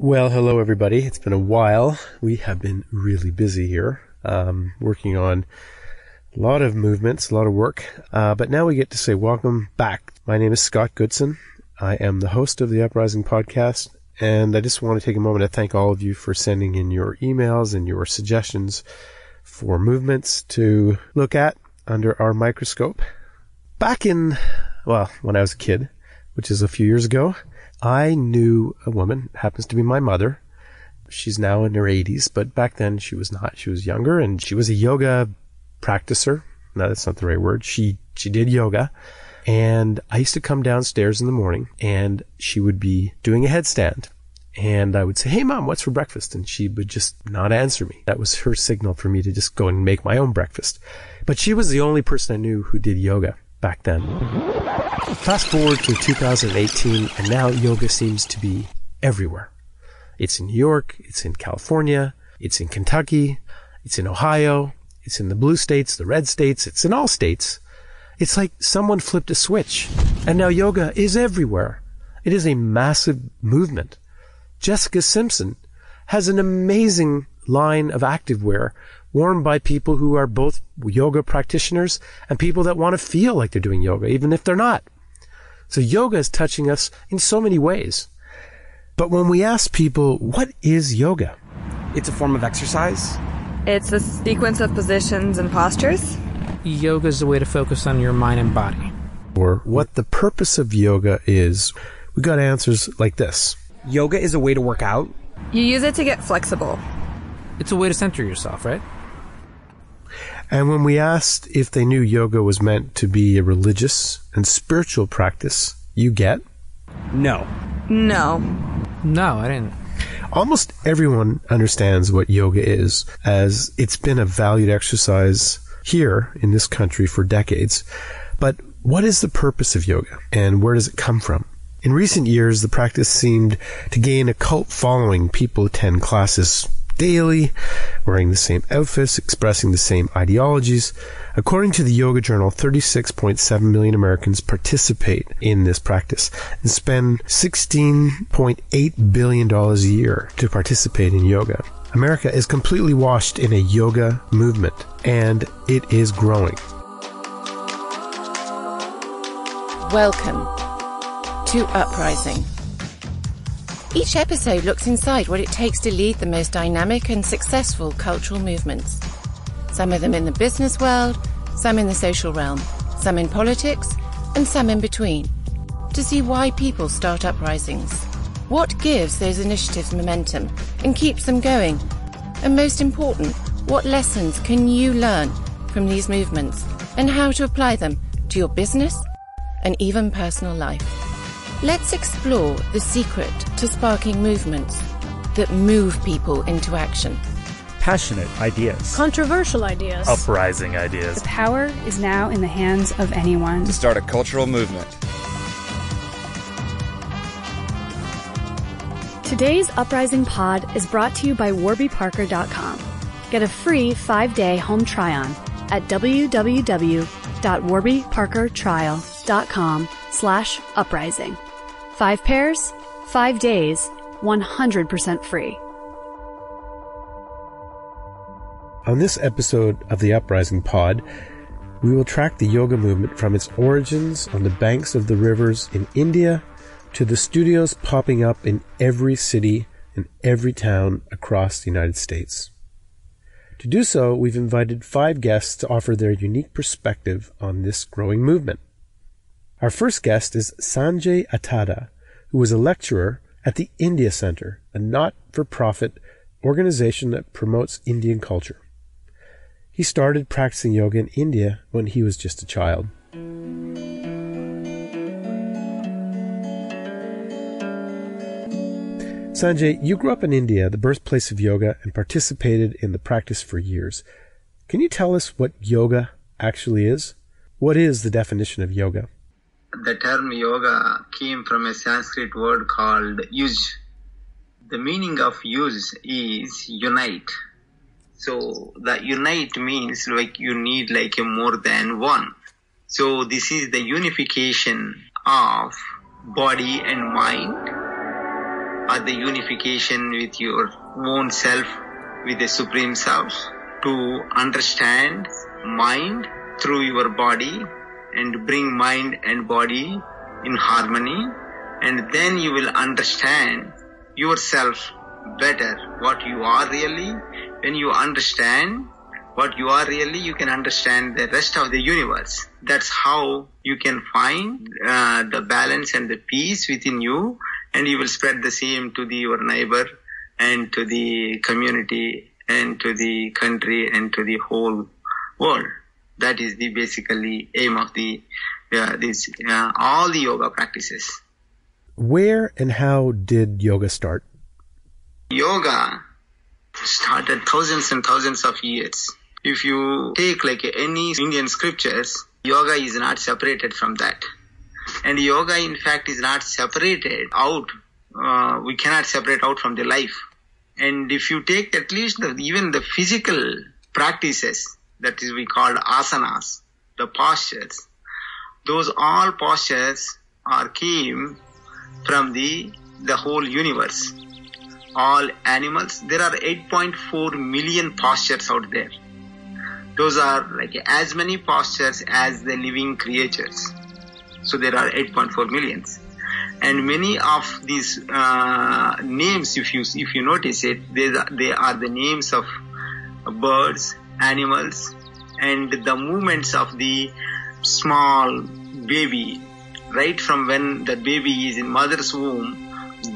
Well, hello everybody. It's been a while. We have been really busy here, working on a lot of movements, a lot of work. But now we get to say welcome back. My name is Scott Goodson. I am the host of the Uprising podcast, and I just want to take a moment to thank all of you for sending in your emails and your suggestions for movements to look at under our microscope. Back in, well, when I was a kid, which is a few years ago, I knew a woman, happens to be my mother. She's now in her 80s, but back then she was not. She was younger, and she was a yoga practicer. No, that's not the right word. She did yoga. And I used to come downstairs in the morning, and she would be doing a headstand. And I would say, "Hey, Mom, what's for breakfast?" And she would just not answer me. That was her signal for me to just go and make my own breakfast. But she was the only person I knew who did yoga back then. Fast forward to 2018, and now yoga seems to be everywhere. It's in New York, it's in California, it's in Kentucky, it's in Ohio, it's in the blue states, the red states, it's in all states. It's like someone flipped a switch, and now yoga is everywhere. It is a massive movement. Jessica Simpson has an amazing line of activewear worn by people who are both yoga practitioners and people that want to feel like they're doing yoga, even if they're not. So yoga is touching us in so many ways. But when we ask people, what is yoga? It's a form of exercise. It's a sequence of positions and postures. Yoga is a way to focus on your mind and body. Or what the purpose of yoga is. We got answers like this. Yoga is a way to work out. You use it to get flexible. It's a way to center yourself, right? And when we asked if they knew yoga was meant to be a religious and spiritual practice, you get? No. No. No, I didn't. Almost everyone understands what yoga is, as it's been a valued exercise here in this country for decades. But what is the purpose of yoga, and where does it come from? In recent years, the practice seemed to gain a cult following. People attend classes daily, wearing the same outfits, expressing the same ideologies. According to the Yoga Journal, 36.7 million Americans participate in this practice and spend $16.8 billion a year to participate in yoga. America is completely washed in a yoga movement, and it is growing. Welcome to Uprising. Each episode looks inside what it takes to lead the most dynamic and successful cultural movements. Some of them in the business world, some in the social realm, some in politics, and some in between. To see why people start uprisings. What gives those initiatives momentum and keeps them going? And most important, what lessons can you learn from these movements and how to apply them to your business and even personal life? Let's explore the secret to sparking movements that move people into action. Passionate ideas. Controversial ideas. Uprising ideas. The power is now in the hands of anyone. To start a cultural movement. Today's Uprising Pod is brought to you by warbyparker.com. Get a free 5-day home try-on at www.warbyparkertrial.com/uprising. 5 pairs, 5 days, 100% free. On this episode of the Uprising Pod, we will track the yoga movement from its origins on the banks of the rivers in India to the studios popping up in every city and every town across the United States. To do so, we've invited 5 guests to offer their unique perspective on this growing movement. Our first guest is Sanjay Attada, who was a lecturer at the India Center, a not-for-profit organization that promotes Indian culture. He started practicing yoga in India when he was just a child. Sanjay, you grew up in India, the birthplace of yoga, and participated in the practice for years. Can you tell us what yoga actually is? What is the definition of yoga? The term yoga came from a Sanskrit word called yuj. The meaning of yuj is unite. So the unite means like you need like a more than one. So this is the unification of body and mind or the unification with your own self, with the Supreme Self, to understand mind through your body and bring mind and body in harmony, and then you will understand yourself better, what you are really. When you understand what you are really, you can understand the rest of the universe. That's how you can find the balance and the peace within you, and you will spread the same to your neighbor and to the community and to the country and to the whole world. That is the basically aim of the all the yoga practices. Where and how did yoga start? Yoga started thousands and thousands of years. If you take like any Indian scriptures, yoga is not separated from that. And yoga, in fact, is not separated out. We cannot separate out from the life. And if you take at least even the physical practices, that is we call asanas, the postures, those all postures came from the whole universe. All animals, there are 8.4 million postures out there. Those are like as many postures as the living creatures. So there are 8.4 millions. And many of these names, if you notice it, they are the names of birds, animals, and the movements of the small baby. Right from when the baby is in mother's womb,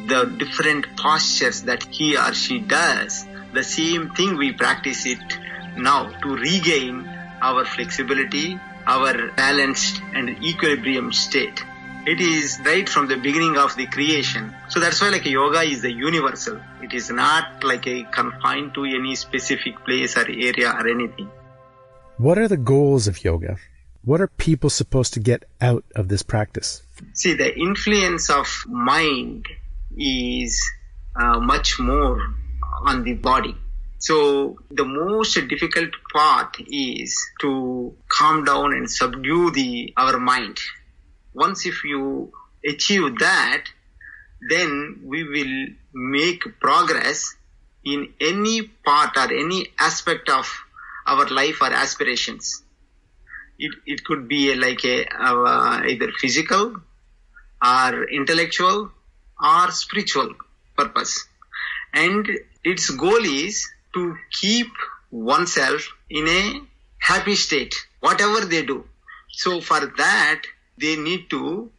the different postures that he or she does, the same thing we practice it now to regain our flexibility, our balanced and equilibrium state. It is right from the beginning of the creation. So that's why like yoga is the universal. It is not like a confined to any specific place or area or anything. What are the goals of yoga? What are people supposed to get out of this practice? See, the influence of mind is much more on the body. So the most difficult part is to calm down and subdue our mind. Once if you achieve that, then we will make progress in any part or any aspect of our life or aspirations. It could be either physical or intellectual or spiritual purpose. And its goal is to keep oneself in a happy state, whatever they do. So for that, they need to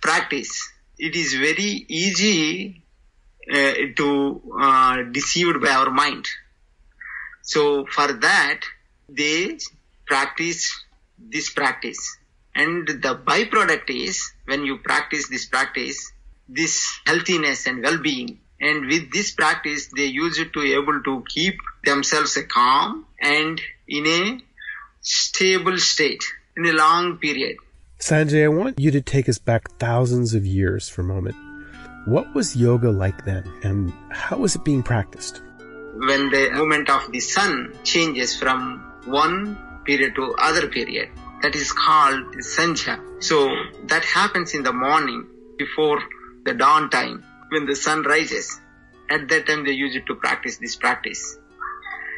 practice. It is very easy to deceived by our mind. So for that, they practice this practice. And the byproduct is, when you practice this healthiness and well-being. And with this practice, they use it to able to keep themselves calm and in a stable state in a long period. Sanjay, I want you to take us back thousands of years for a moment. What was yoga like then, and how was it being practiced? When the movement of the sun changes from one period to other period, that is called Sanjay. So that happens in the morning before the dawn time, when the sun rises. At that time they use it to practice this practice,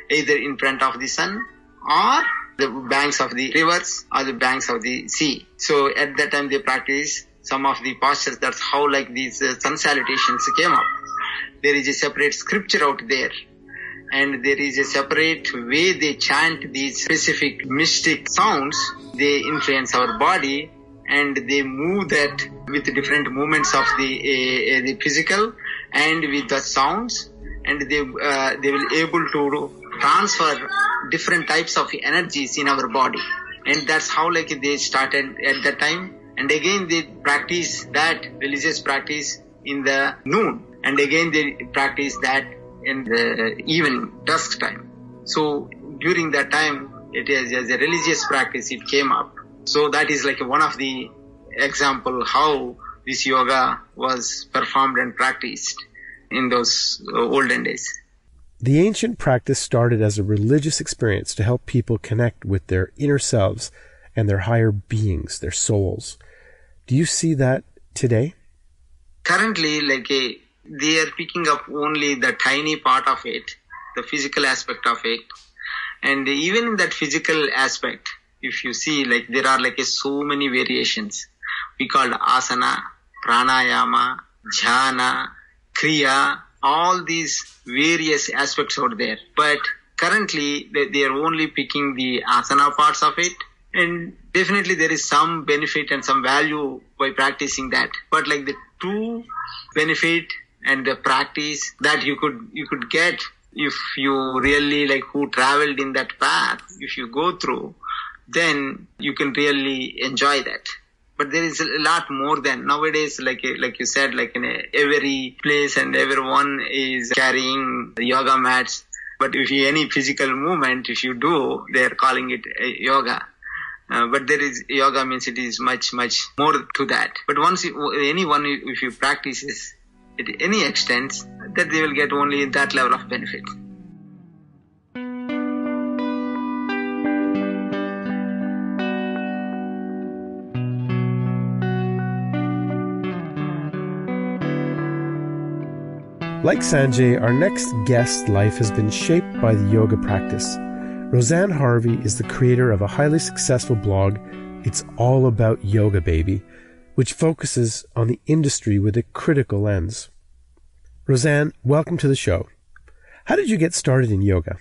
either in front of the sun or the banks of the rivers or the banks of the sea. So at that time they practice some of the postures. That's how like these sun salutations came up. There is a separate scripture out there, and there is a separate way they chant these specific mystic sounds. They influence our body, and they move that with different movements of the physical and with the sounds, and they will able to transfer different types of energies in our body. And that's how like they started at that time. And again they practice that religious practice in the noon, and again they practice that in the evening, dusk time. So during that time, it is as a religious practice it came up. So that is like one of the example how this yoga was performed and practiced in those olden days. The ancient practice started as a religious experience to help people connect with their inner selves and their higher beings, their souls. Do you see that today? Currently, They are picking up only the tiny part of it, the physical aspect of it. And even in that physical aspect, if you see, like there are like so many variations. We call asana, pranayama, jhana, kriya, all these various aspects out there. But currently, they are only picking the asana parts of it. And definitely there is some benefit and some value by practicing that. But like the true benefit and the practice that you could get if you really like who traveled in that path, if you go through, then you can really enjoy that. But there is a lot more than nowadays, like you said, like in every place and everyone is carrying the yoga mats. But if you any physical movement, if you do, they are calling it yoga. But there is yoga means it is much, much more to that. But once anyone, if you practice this at any extent, that they will get only that level of benefit. Like Sanjay, our next guest's life has been shaped by the yoga practice. Roseanne Harvey is the creator of a highly successful blog, It's All About Yoga Baby, which focuses on the industry with a critical lens. Roseanne, welcome to the show. How did you get started in yoga?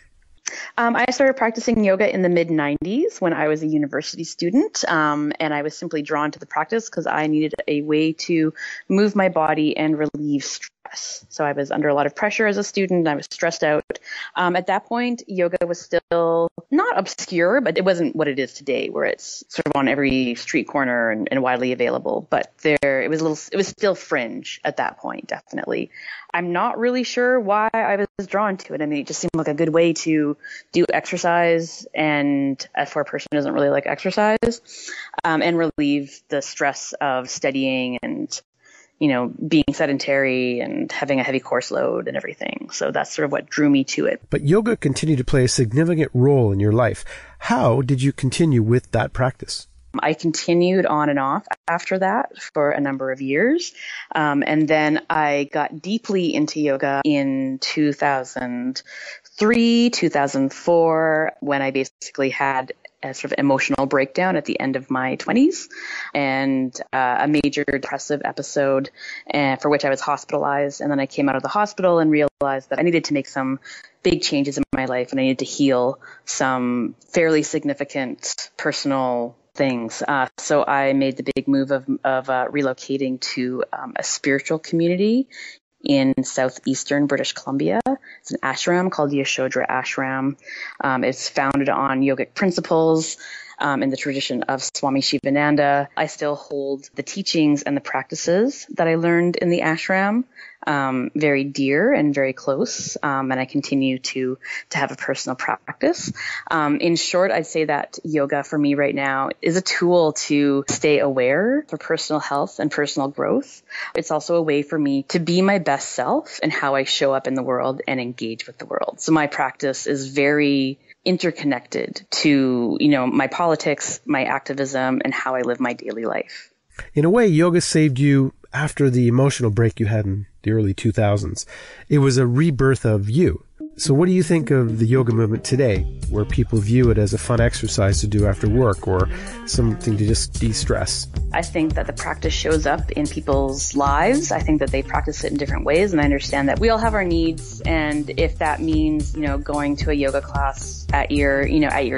I started practicing yoga in the mid-90s when I was a university student, and I was simply drawn to the practice because I needed a way to move my body and relieve stress. So I was under a lot of pressure as a student. I was stressed out. At that point, yoga was still not obscure, but it wasn't what it is today, where it's sort of on every street corner and widely available. But it was still fringe at that point, definitely. I'm not really sure why I was drawn to it. I mean, it just seemed like a good way to do exercise, and for a person who doesn't really like exercise, and relieve the stress of studying and, being sedentary and having a heavy course load and everything. So that's sort of what drew me to it. But yoga continued to play a significant role in your life. How did you continue with that practice? I continued on and off after that for a number of years. And then I got deeply into yoga in 2003, 2004, when I basically had a sort of emotional breakdown at the end of my 20s and a major depressive episode for which I was hospitalized. And then I came out of the hospital and realized that I needed to make some big changes in my life and I needed to heal some fairly significant personal things. So I made the big move of relocating to a spiritual community in southeastern British Columbia. It's an ashram called the Yashodhara Ashram. It's founded on yogic principles in the tradition of Swami Shivananda. I still hold the teachings and the practices that I learned in the ashram very dear and very close, and I continue to have a personal practice. In short, I'd say that yoga for me right now is a tool to stay aware for personal health and personal growth. It's also a way for me to be my best self and how I show up in the world and engage with the world. So my practice is very interconnected to, my politics, my activism, and how I live my daily life. In a way, yoga saved you after the emotional break you had in the early 2000s. It was a rebirth of you. So what do you think of the yoga movement today, where people view it as a fun exercise to do after work or something to just de-stress? I think that the practice shows up in people's lives. I think that they practice it in different ways, and I understand that we all have our needs. And if that means, going to a yoga class at your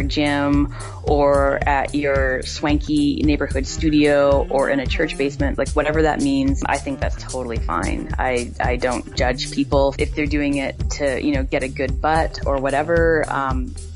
gym or at your swanky neighborhood studio or in a church basement, like whatever that means, I think that's totally fine. I don't judge people if they're doing it to, get a good butt or whatever,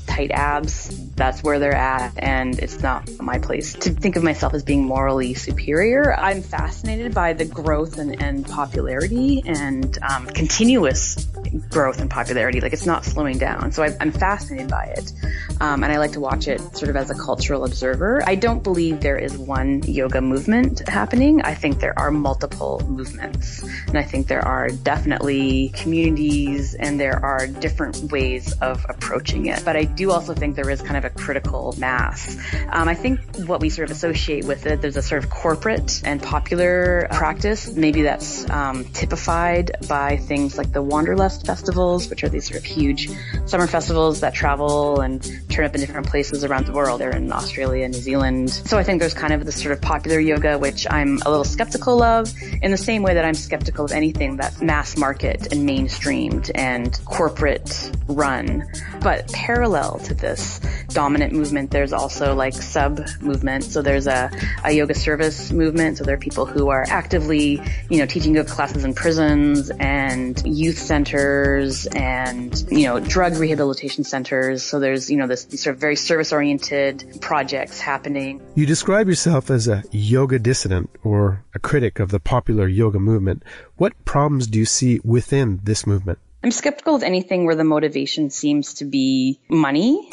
tight abs, that's where they're at, and it's not my place to think of myself as being morally superior. I'm fascinated by the growth and popularity and continuous growth and popularity. Like, it's not slowing down. So I'm fascinated by it. And I like to watch it sort of as a cultural observer. I don't believe there is one yoga movement happening. I think there are multiple movements. And I think there are definitely communities and there are different ways of approaching it. But I do also think there is kind of a critical mass. I think what we sort of associate with it, there's a sort of corporate and popular practice. Maybe that's typified by things like the Wanderlust festivals, which are these sort of huge summer festivals that travel and turn up in different places around the world. They're in Australia, New Zealand. So I think there's kind of this sort of popular yoga, which I'm a little skeptical of, in the same way that I'm skeptical of anything that's mass market and mainstreamed and corporate run. But parallel to this dominant movement, there's also like sub movement. So there's a yoga service movement. So there are people who are actively, teaching yoga classes in prisons and youth centers and, drug rehabilitation centers. So there's, these sort of very service-oriented projects happening. You describe yourself as a yoga dissident or a critic of the popular yoga movement. What problems do you see within this movement? I'm skeptical of anything where the motivation seems to be money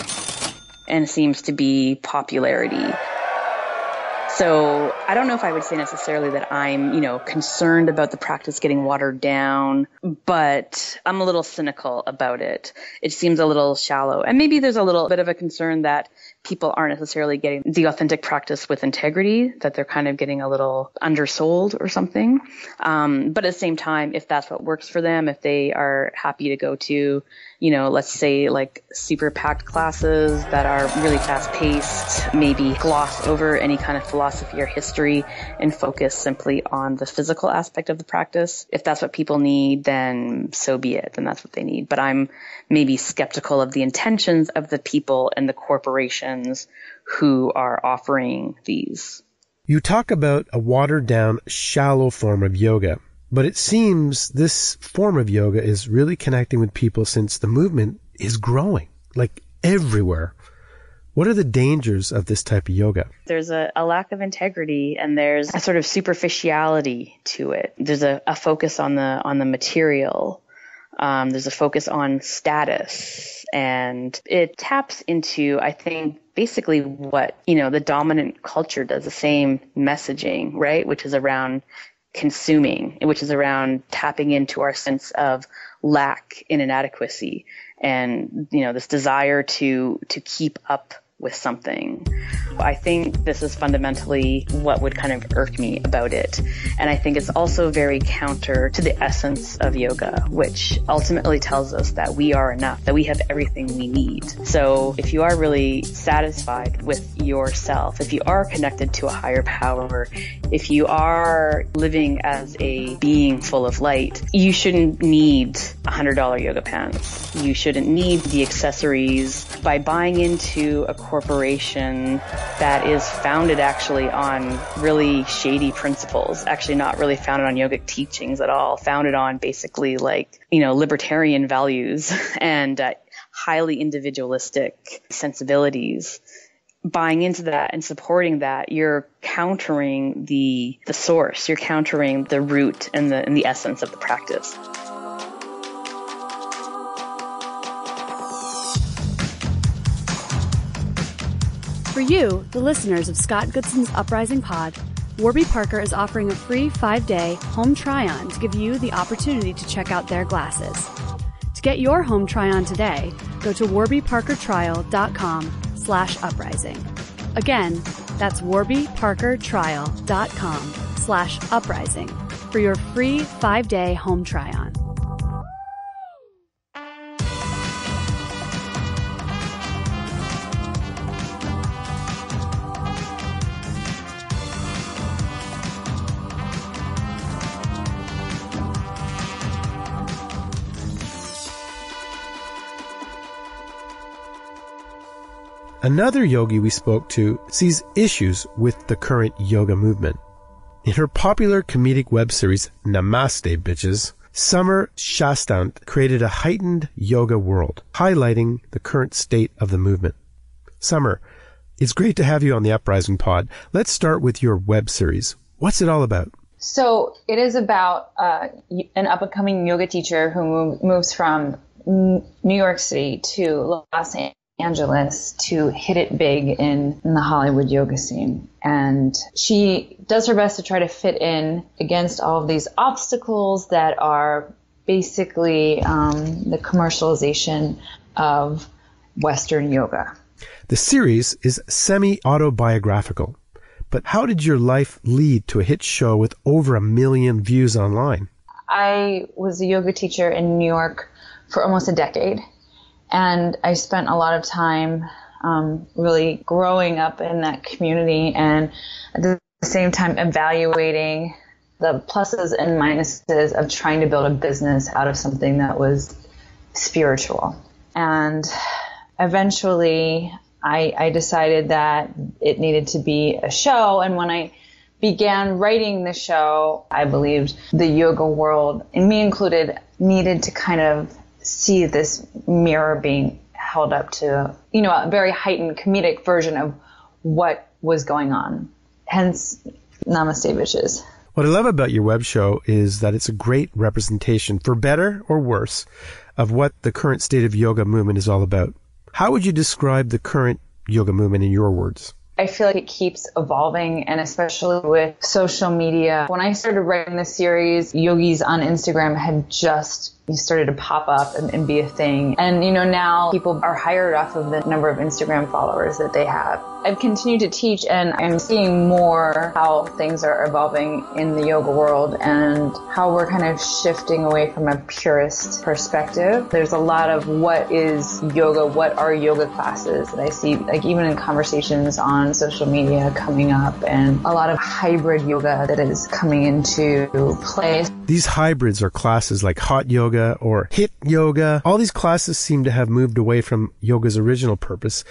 and seems to be popularity. So I don't know if I would say necessarily that I'm, concerned about the practice getting watered down, but I'm a little cynical about it. It seems a little shallow. And maybe there's a little bit of a concern that people aren't necessarily getting the authentic practice with integrity, that they're kind of getting a little undersold or something. But at the same time, if that's what works for them, if they are happy to go to, let's say like super packed classes that are really fast paced, maybe gloss over any kind of philosophy or history and focus simply on the physical aspect of the practice. If that's what people need, then so be it. Then that's what they need. But I'm maybe skeptical of the intentions of the people and the corporations who are offering these. You talk about a watered down, shallow form of yoga, but it seems this form of yoga is really connecting with people since the movement is growing, like everywhere. What are the dangers of this type of yoga? There's a lack of integrity and there's a sort of superficiality to it. There's a focus on the material. There's a focus on status, and it taps into, I think, basically what, the dominant culture does, the same messaging, right? Which is around consuming, which is around tapping into our sense of lack and inadequacy and, this desire to keep up with something. I think this is fundamentally what would kind of irk me about it. And I think it's also very counter to the essence of yoga, which ultimately tells us that we are enough, that we have everything we need. So if you are really satisfied with yourself, if you are connected to a higher power, if you are living as a being full of light, you shouldn't need $100 yoga pants. You shouldn't need the accessories. By buying into a corporation that is founded actually on really shady principles, actually not really founded on yogic teachings at all, founded on basically libertarian values and highly individualistic sensibilities. Buying into that and supporting that, you're countering the source, you're countering the root and the essence of the practice. For you, the listeners of Scott Goodson's Uprising Pod, Warby Parker is offering a free 5-day home try-on to give you the opportunity to check out their glasses. To get your home try-on today, go to warbyparkertrial.com/uprising. Again, that's warbyparkertrial.com/uprising for your free 5-day home try-on. Another yogi we spoke to sees issues with the current yoga movement. In her popular comedic web series, Namaste Bitches, Summer Chasant created a heightened yoga world, highlighting the current state of the movement. Summer, it's great to have you on the Uprising Pod. Let's start with your web series. What's it all about? So it is about an up-and-coming yoga teacher who moves from New York City to Los Angeles to hit it big in the Hollywood yoga scene. And she does her best to try to fit in against all of these obstacles that are basically the commercialization of Western yoga. The series is semi-autobiographical. But how did your life lead to a hit show with over 1 million views online? I was a yoga teacher in New York for almost a decade. And I spent a lot of time really growing up in that community and at the same time evaluating the pluses and minuses of trying to build a business out of something that was spiritual. And eventually I decided that it needed to be a show. And when I began writing the show, I believed the yoga world, and me included, needed to kind of see this mirror being held up to, a very heightened comedic version of what was going on. Hence, Namaste Bitches. What I love about your web show is that it's a great representation, for better or worse, of what the current state of yoga movement is all about. How would you describe the current yoga movement in your words? I feel like it keeps evolving, and especially with social media. When I started writing this series, yogis on Instagram had just started to pop up and be a thing. And, now people are hired off of the number of Instagram followers that they have. I've continued to teach, and I'm seeing more how things are evolving in the yoga world and how we're kind of shifting away from a purist perspective. There's a lot of what is yoga, what are yoga classes that I see, like even in conversations on social media coming up, and a lot of hybrid yoga that is coming into play. These hybrids are classes like hot yoga or hit yoga. All these classes seem to have moved away from yoga's original purpose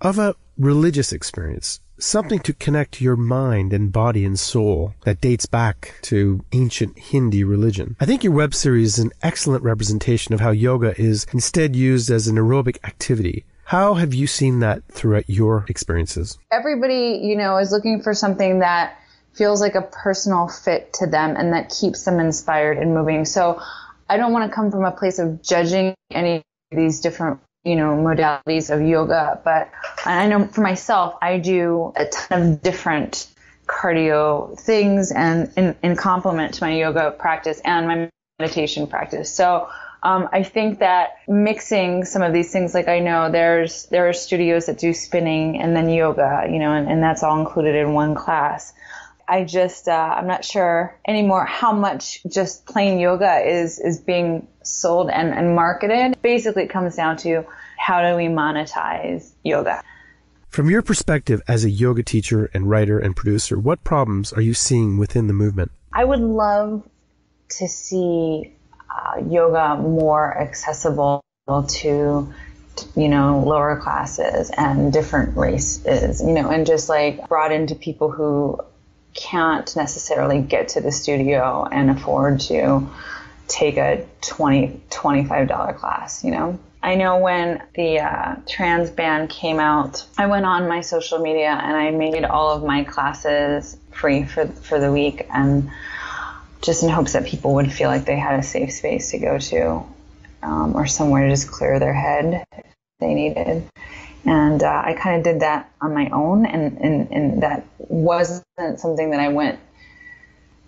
of a religious experience, something to connect your mind and body and soul that dates back to ancient Hindi religion. I think your web series is an excellent representation of how yoga is instead used as an aerobic activity. How have you seen that throughout your experiences? Everybody, is looking for something that feels like a personal fit to them and that keeps them inspired and moving. So I don't want to come from a place of judging any of these different, modalities of yoga, but I know for myself, I do a ton of different cardio things and in complement to my yoga practice and my meditation practice. So I think that mixing some of these things, like I know there are studios that do spinning and then yoga, and that's all included in one class. I'm not sure anymore how much just plain yoga is being sold and marketed. Basically, it comes down to how do we monetize yoga? From your perspective as a yoga teacher and writer and producer, what problems are you seeing within the movement? I would love to see yoga more accessible to lower classes and different races, and just like brought into people who can't necessarily get to the studio and afford to take a $25 class, I know when the trans ban came out, I went on my social media and I made all of my classes free for the week, and just in hopes that people would feel like they had a safe space to go to, or somewhere to just clear their head if they needed. And I kind of did that on my own, and that wasn't something that I went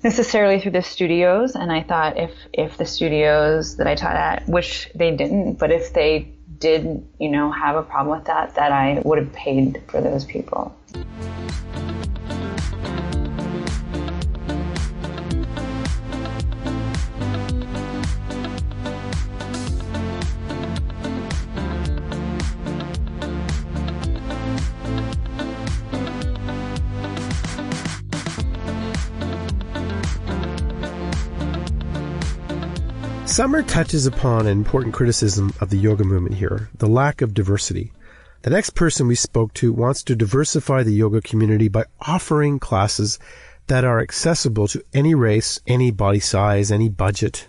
necessarily through the studios. And I thought if the studios that I taught at, which they didn't, but if they did, have a problem with that I would have paid for those people. Summer touches upon an important criticism of the yoga movement here, the lack of diversity. The next person we spoke to wants to diversify the yoga community by offering classes that are accessible to any race, any body size, any budget.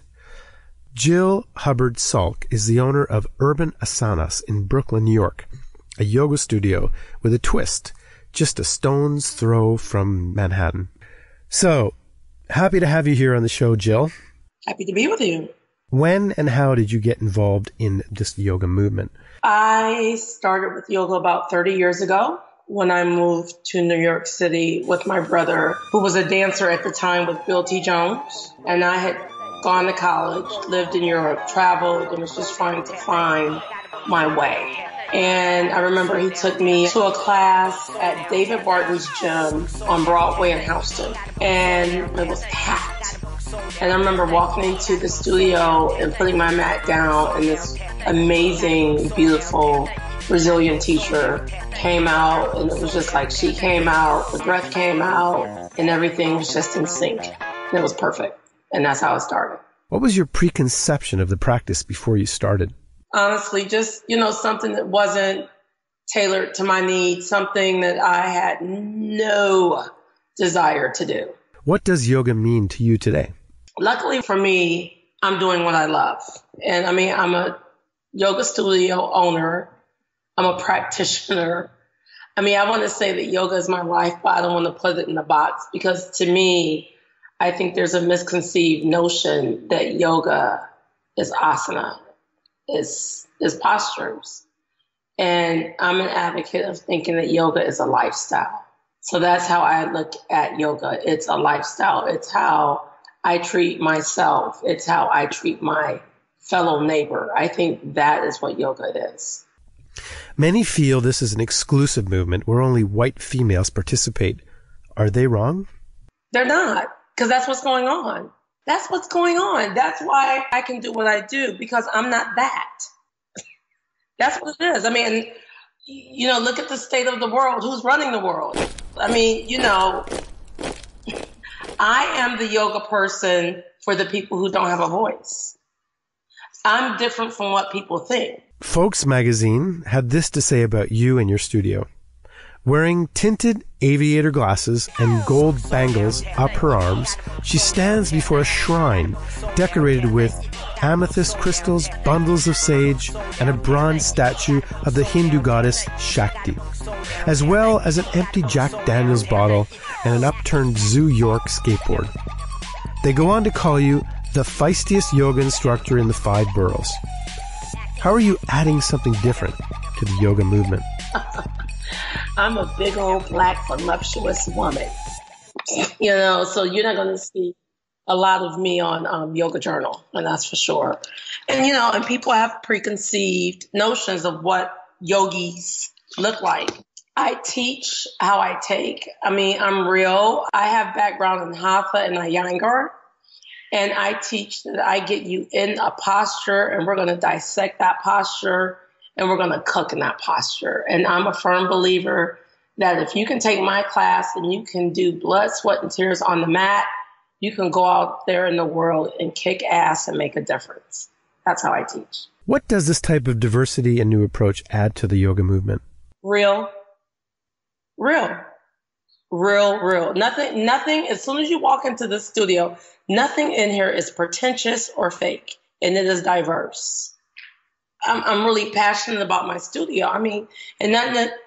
Jyll Hubbard-Salk is the owner of Urban Asanas in Brooklyn, New York, a yoga studio with a twist, just a stone's throw from Manhattan. So, Happy to have you here on the show, Jyll. Happy to be with you. When and how did you get involved in this yoga movement? I started with yoga about 30 years ago when I moved to New York City with my brother, who was a dancer at the time with Bill T. Jones. And I had gone to college, lived in Europe, traveled, and was just trying to find my way. And I remember he took me to a class at David Barton's gym on Broadway in Houston. And it was packed. And I remember walking into the studio and putting my mat down, and this amazing, beautiful Brazilian teacher came out, and it was just like she came out, the breath came out, and everything was just in sync. And it was perfect. And that's how it started. What was your preconception of the practice before you started? Honestly, just, something that wasn't tailored to my needs, something that I had no desire to do. What does yoga mean to you today? Luckily for me, I'm doing what I love. And I'm a yoga studio owner. I'm a practitioner. I want to say that yoga is my life, but I don't want to put it in a box, because to me, I think there's a misconceived notion that yoga is asana, is postures. And I'm an advocate of thinking that yoga is a lifestyle. So that's how I look at yoga. It's a lifestyle. It's how I treat myself. It's how I treat my fellow neighbor. I think that is what yoga is. Many feel this is an exclusive movement where only white females participate. Are they wrong? They're not, because that's what's going on. That's what's going on. That's why I can do what I do, because I'm not that. That's what it is. Look at the state of the world. Who's running the world? I am the yoga person for the people who don't have a voice. I'm different from what people think. Folks magazine had this to say about you and your studio. Wearing tinted aviator glasses and gold bangles up her arms, she stands before a shrine decorated with amethyst crystals, bundles of sage, and a bronze statue of the Hindu goddess Shakti, as well as an empty Jack Daniels bottle and an upturned Zoo York skateboard. They go on to call you the feistiest yoga instructor in the 5 boroughs. How are you adding something different to the yoga movement? I'm a big old black voluptuous woman, so you're not going to see a lot of me on Yoga Journal, and that's for sure. And, and people have preconceived notions of what yogis look like. I teach how I take. I'm real. I have background in Hatha and Iyengar, and I teach that I get you in a posture, and we're going to dissect that posture, and we're going to cook in that posture. And I'm a firm believer that if you can take my class and you can do blood, sweat, and tears on the mat, you can go out there in the world and kick ass and make a difference. That's how I teach. What does this type of diversity and new approach add to the yoga movement? Real. Nothing, as soon as you walk into the studio, nothing in here is pretentious or fake, and it is diverse. I'm really passionate about my studio. And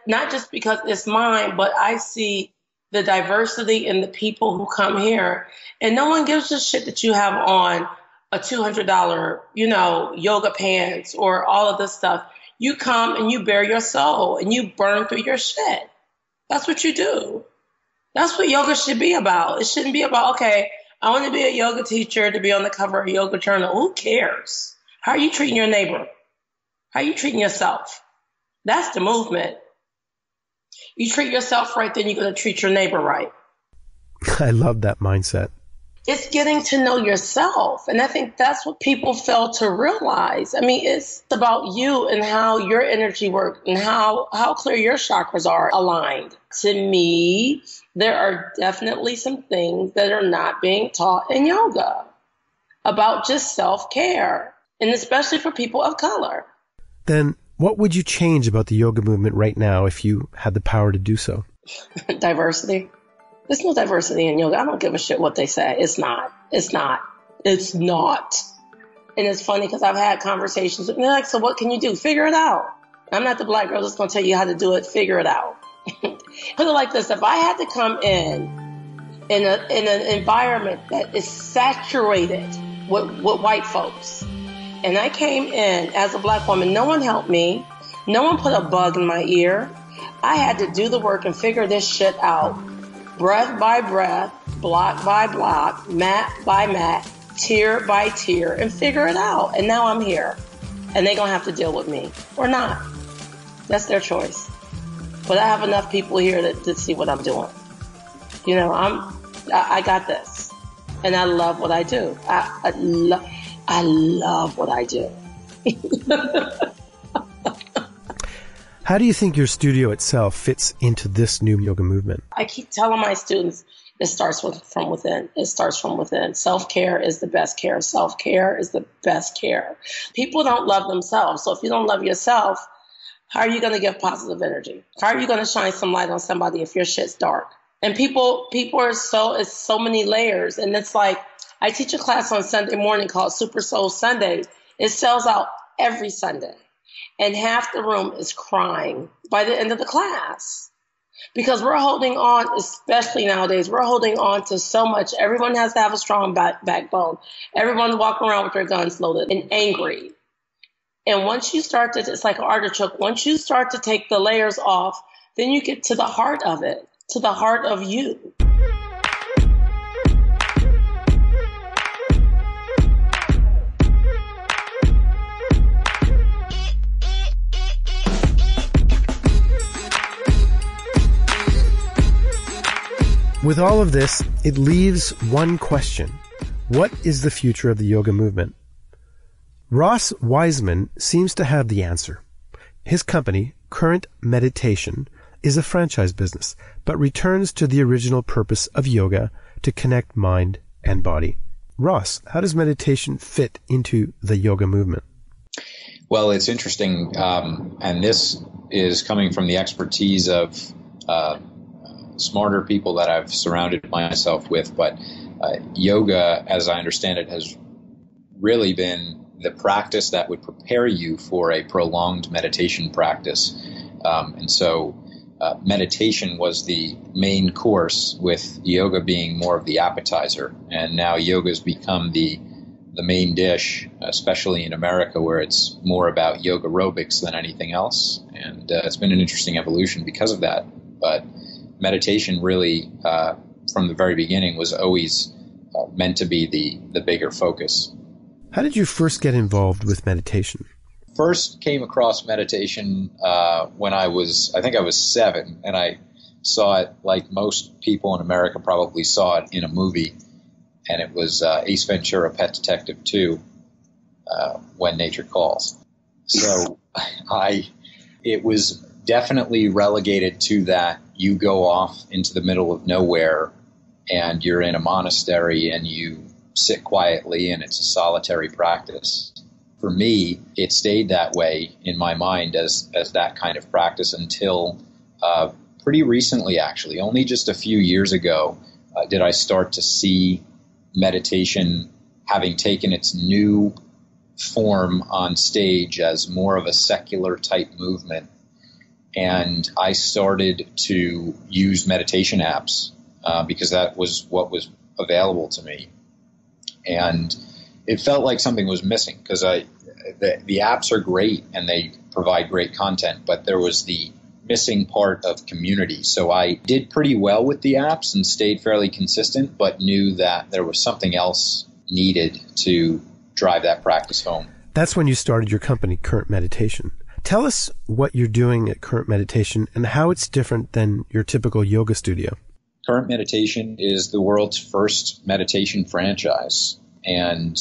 not just because it's mine, but I see the diversity in the people who come here, and no one gives a shit that you have on a $200, yoga pants or all of this stuff. You come and you bare your soul and you burn through your shit. That's what you do. That's what yoga should be about. It shouldn't be about, okay, I want to be a yoga teacher to be on the cover of Yoga Journal. Who cares? How are you treating your neighbor? How are you treating yourself? That's the movement. You treat yourself right, then you're going to treat your neighbor right. I love that mindset. It's getting to know yourself. And I think that's what people fail to realize. It's about you and how your energy works and how clear your chakras are aligned. To me, there are definitely some things that are not being taught in yoga about just self-care, and especially for people of color. Then what would you change about the yoga movement right now if you had the power to do so? Diversity. There's no diversity in yoga. I don't give a shit what they say. It's not. And it's funny because I've had conversations with them. They're like, so what can you do? Figure it out. I'm not the black girl that's going to tell you how to do it. Figure it out. Put it like this. If I had to come in in an environment that is saturated with white folks. And I came in as a black woman. No one helped me. No one put a bug in my ear. I had to do the work and figure this shit out. Breath by breath, block by block, mat by mat, tier by tier, and figure it out. And now I'm here. And they're going to have to deal with me. Or not. That's their choice. But I have enough people here to see what I'm doing. You know, I got this. And I love what I do. I love what I do. How do you think your studio itself fits into this new yoga movement? I keep telling my students, it starts from within. It starts from within. Self-care is the best care. Self-care is the best care. People don't love themselves. So if you don't love yourself, how are you going to give positive energy? How are you going to shine some light on somebody if your shit's dark? And people are it's so many layers. And it's like, I teach a class on Sunday morning called Super Soul Sunday. It sells out every Sunday. And half the room is crying by the end of the class. Because we're holding on, especially nowadays, we're holding on to so much. Everyone has to have a strong backbone. Everyone's walking around with their guns loaded and angry. And once you start to, it's like an artichoke, once you start to take the layers off, then you get to the heart of it, to the heart of you. With all of this, it leaves one question. What is the future of the yoga movement? Ross Weisman seems to have the answer. His company, Current Meditation, is a franchise business, but returns to the original purpose of yoga to connect mind and body. Ross, how does meditation fit into the yoga movement? Well, it's interesting, and this is coming from the expertise of smarter people that I've surrounded myself with, but yoga, as I understand it, has really been the practice that would prepare you for a prolonged meditation practice. And so meditation was the main course, with yoga being more of the appetizer. And now yoga has become the main dish, especially in America, where it's more about yoga aerobics than anything else. And it's been an interesting evolution because of that. But meditation really, from the very beginning, was always meant to be the bigger focus. How did you first get involved with meditation? First came across meditation when I think I was 7, and I saw it like most people in America probably saw it in a movie, and it was Ace Ventura, Pet Detective 2, When Nature Calls. So it was definitely relegated to that. You go off into the middle of nowhere and you're in a monastery and you sit quietly and it's a solitary practice. For me, it stayed that way in my mind as that kind of practice until pretty recently, actually. Only just a few years ago did I start to see meditation having taken its new form on stage as more of a secular type movement. And I started to use meditation apps because that was what was available to me. And it felt like something was missing because the apps are great and they provide great content, but there was the missing part of community. So I did pretty well with the apps and stayed fairly consistent, but knew that there was something else needed to drive that practice home. That's when you started your company, Current Meditation. Tell us what you're doing at Current Meditation and how it's different than your typical yoga studio. Current Meditation is the world's first meditation franchise, and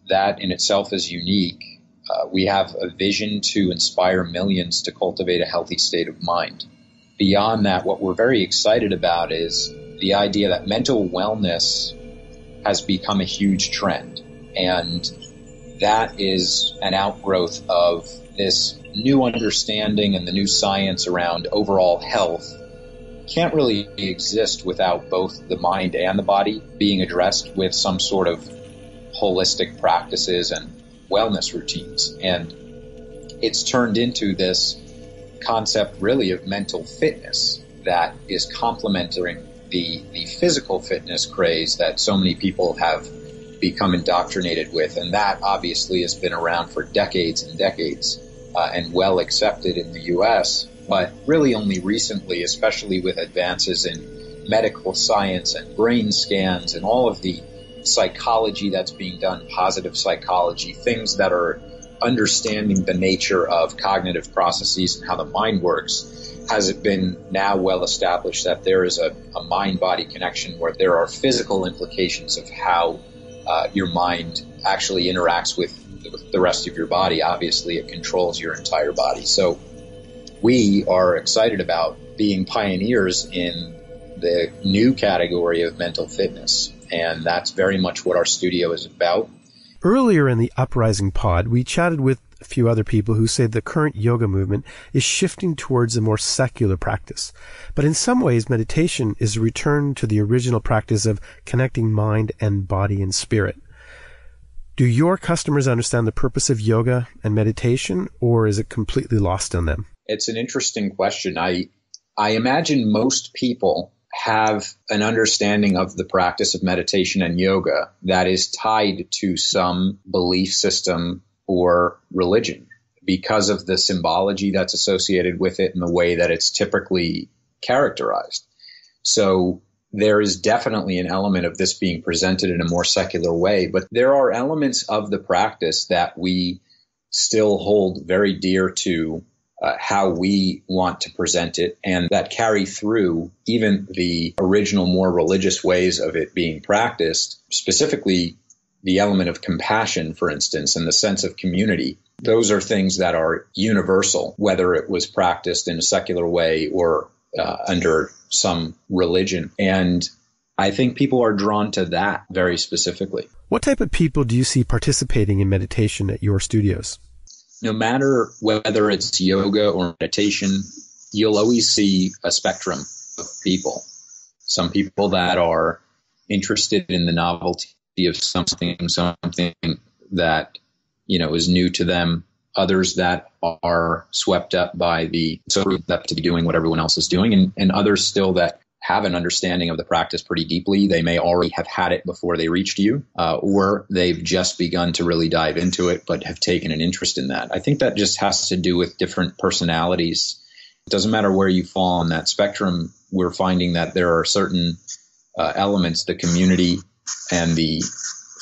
that in itself is unique. We have a vision to inspire millions to cultivate a healthy state of mind. Beyond that, what we're very excited about is the idea that mental wellness has become a huge trend, and that is an outgrowth of this new understanding and the new science around overall health. Can't really exist without both the mind and the body being addressed with some sort of holistic practices and wellness routines. And it's turned into this concept really of mental fitness that is complementing the physical fitness craze that so many people have become indoctrinated with, and that obviously has been around for decades and decades and well accepted in the U.S., but really only recently, especially with advances in medical science and brain scans and all of the psychology that's being done, positive psychology, things that are understanding the nature of cognitive processes and how the mind works, has it been now well established that there is a mind-body connection where there are physical implications of how your mind actually interacts with the rest of your body. Obviously, it controls your entire body. So we are excited about being pioneers in the new category of mental fitness, and that's very much what our studio is about. Earlier in the Uprising pod, we chatted with a few other people who say the current yoga movement is shifting towards a more secular practice. But in some ways, meditation is a return to the original practice of connecting mind and body and spirit. Do your customers understand the purpose of yoga and meditation, or is it completely lost on them? It's an interesting question. I imagine most people have an understanding of the practice of meditation and yoga that is tied to some belief system or religion because of the symbology that's associated with it and the way that it's typically characterized. So there is definitely an element of this being presented in a more secular way, but there are elements of the practice that we still hold very dear to how we want to present it, and that carry through even the original, more religious ways of it being practiced, specifically the element of compassion, for instance, and the sense of community. Those are things that are universal, whether it was practiced in a secular way or under some religion. And I think people are drawn to that very specifically. What type of people do you see participating in meditation at your studios? No matter whether it's yoga or meditation, you'll always see a spectrum of people. Some people that are interested in the novelty of something that, is new to them. Others that are swept up by the that to be doing what everyone else is doing, and others still that have an understanding of the practice pretty deeply. They may already have had it before they reached you, or they've just begun to really dive into it, but have taken an interest in that. I think that just has to do with different personalities. It doesn't matter where you fall on that spectrum. We're finding that there are certain elements, the community and the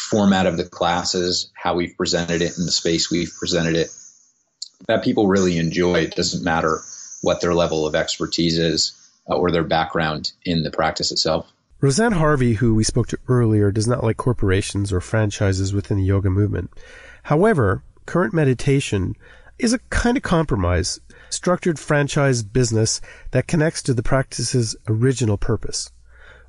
format of the classes, how we've presented it in the space we've presented it, that people really enjoy. It doesn't matter what their level of expertise is or their background in the practice itself. Roseanne Harvey, who we spoke to earlier, does not like corporations or franchises within the yoga movement. However, current meditation is a kind of compromise, structured franchise business that connects to the practice's original purpose.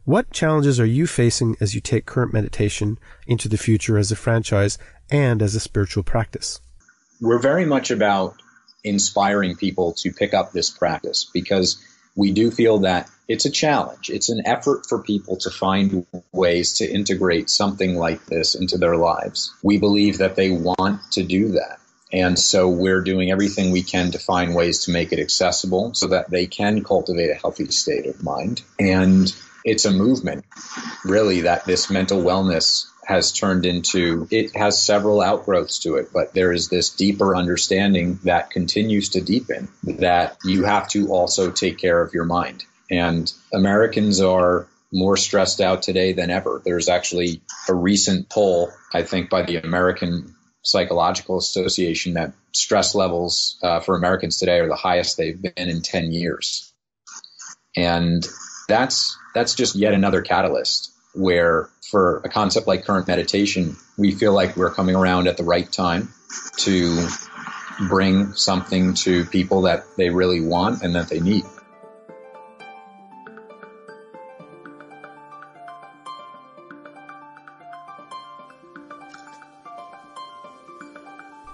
What challenges are you facing as you take current meditation into the future as a franchise and as a spiritual practice? We're very much about inspiring people to pick up this practice because we do feel that it's a challenge. It's an effort for people to find ways to integrate something like this into their lives. We believe that they want to do that. And so we're doing everything we can to find ways to make it accessible so that they can cultivate a healthy state of mind. And it's a movement, really, that this mental wellness has turned into. It has several outgrowths to it, but there is this deeper understanding that continues to deepen that you have to also take care of your mind. And Americans are more stressed out today than ever. There's actually a recent poll, I think, by the American Psychological Association that stress levels for Americans today are the highest they've been in 10 years. And that's just yet another catalyst where for a concept like current meditation, we feel like we're coming around at the right time to bring something to people that they really want and that they need.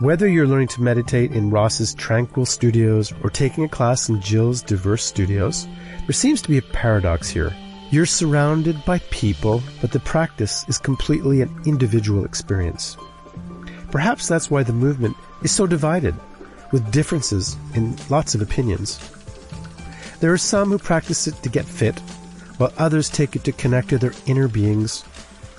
Whether you're learning to meditate in Ross's tranquil studios or taking a class in Jyll's diverse studios, there seems to be a paradox here. You're surrounded by people, but the practice is completely an individual experience. Perhaps that's why the movement is so divided, with differences in lots of opinions. There are some who practice it to get fit, while others take it to connect to their inner beings.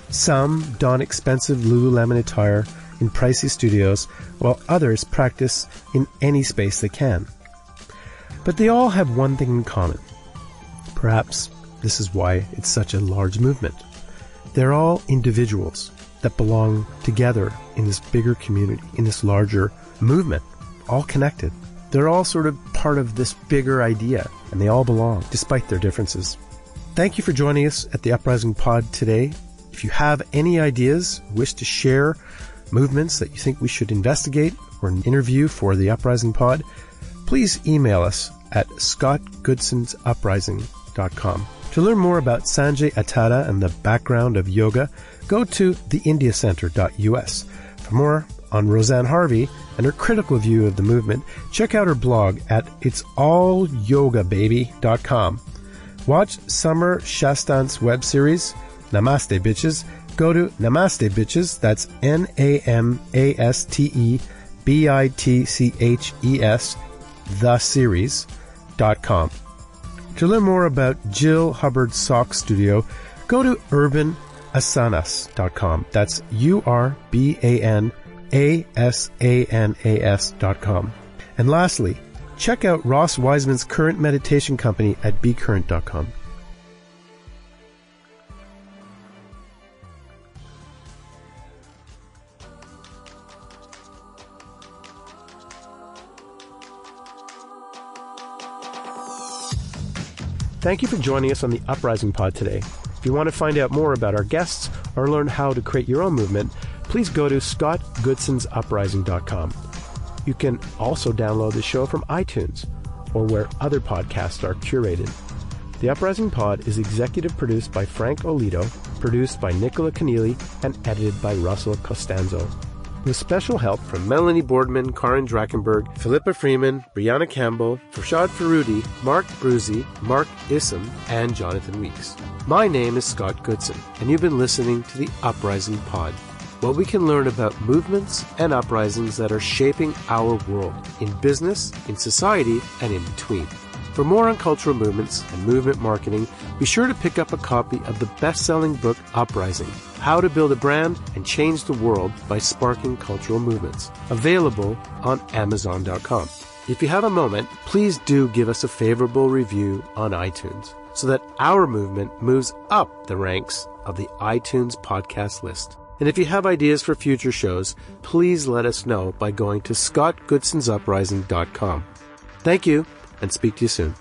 Some don expensive Lululemon attire in pricey studios, while others practice in any space they can. But they all have one thing in common. Perhaps this is why it's such a large movement. They're all individuals that belong together in this bigger community, in this larger movement, all connected. They're all sort of part of this bigger idea, and they all belong, despite their differences. Thank you for joining us at the Uprising Pod today. If you have any ideas, wish to share movements that you think we should investigate or interview for the Uprising Pod, please email us at scottgoodsonsuprising.com. To learn more about Sanjay Attada and the background of yoga, go to theindiacenter.us. For more on Roseanne Harvey and her critical view of the movement, check out her blog at itsallyogababy.com. Watch Summer Chasant's web series, Namaste Bitches. Go to Namaste Bitches, that's NAMASTEBITCHES, theseries.com. To learn more about Jyll Hubbard-Salk Studio, go to urbanasanas.com. That's URBANASANAS.com. And lastly, check out Ross Weisman's current meditation company at becurrent.com. Thank you for joining us on the Uprising Pod today. If you want to find out more about our guests or learn how to create your own movement, please go to scottgoodsonsuprising.com. You can also download the show from iTunes or where other podcasts are curated. The Uprising Pod is executive produced by Frank Olito, produced by Nicola Keneally, and edited by Russell Costanzo. With special help from Melanie Boardman, Karin Drachenberg, Philippa Freeman, Brianna Campbell, Farshad Faroudi, Mark Bruzy, Mark Issam, and Jonathan Weeks. My name is Scott Goodson, and you've been listening to the Uprising Pod, where we can learn about movements and uprisings that are shaping our world, in business, in society, and in between. For more on cultural movements and movement marketing, be sure to pick up a copy of the best-selling book Uprising, How to Build a Brand and Change the World by Sparking Cultural Movements, available on Amazon.com. If you have a moment, please do give us a favorable review on iTunes so that our movement moves up the ranks of the iTunes podcast list. And if you have ideas for future shows, please let us know by going to scottgoodsonsuprising.com. Thank you, and speak to you soon.